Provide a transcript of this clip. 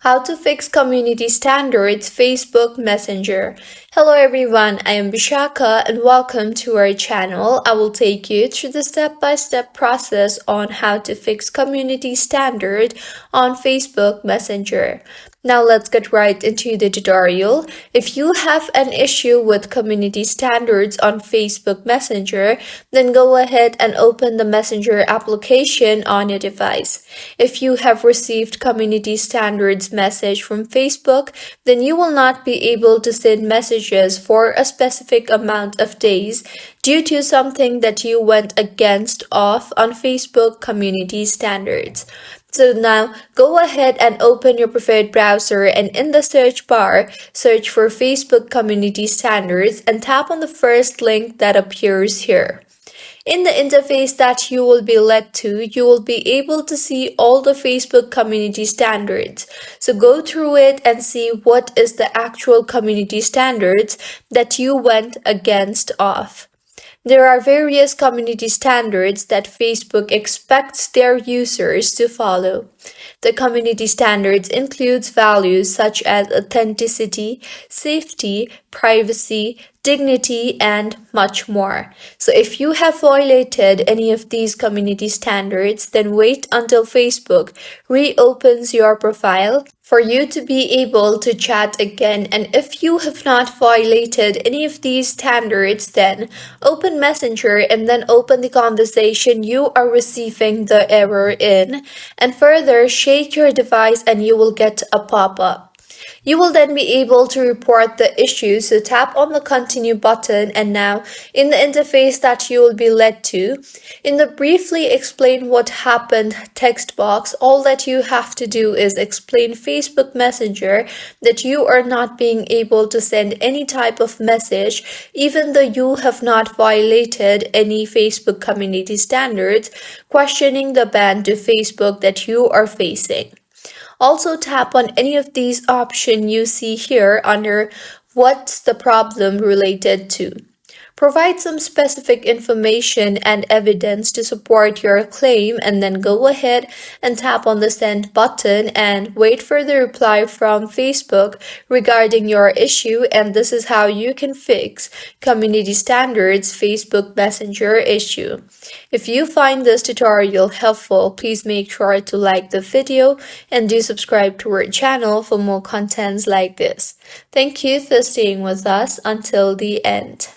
How to fix community standards Facebook Messenger. Hello everyone, I am Bishaka and welcome to our channel. I will take you through the step-by-step process on how to fix community standard on Facebook Messenger. Now let's get right into the tutorial. If you have an issue with community standards on Facebook Messenger, then go ahead and open the Messenger application on your device. If you have received community standards message from Facebook, then you will not be able to send messages for a specific amount of days due to something that you went against off on Facebook community standards. So now go ahead and open your preferred browser and in the search bar, search for Facebook Community Standards and tap on the first link that appears here. In the interface that you will be led to, you will be able to see all the Facebook community standards. So go through it and see what is the actual community standards that you went against off. There are various community standards that Facebook expects their users to follow. The community standards includes values such as authenticity, safety, privacy, dignity, and much more. So if you have violated any of these community standards, then wait until Facebook reopens your profile for you to be able to chat again. And if you have not violated any of these standards, then open Messenger and then open the conversation you are receiving the error in, and further shake your device and you will get a pop-up. You will then be able to report the issue, so tap on the continue button and now in the interface that you will be led to, in the briefly explain what happened text box, all that you have to do is explain Facebook Messenger that you are not being able to send any type of message even though you have not violated any Facebook community standards, questioning the ban to Facebook that you are facing. Also tap on any of these options you see here under what's the problem related to. Provide some specific information and evidence to support your claim and then go ahead and tap on the send button and wait for the reply from Facebook regarding your issue, and this is how you can fix community standards Facebook Messenger issue. If you find this tutorial helpful, please make sure to like the video and do subscribe to our channel for more contents like this. Thank you for staying with us until the end.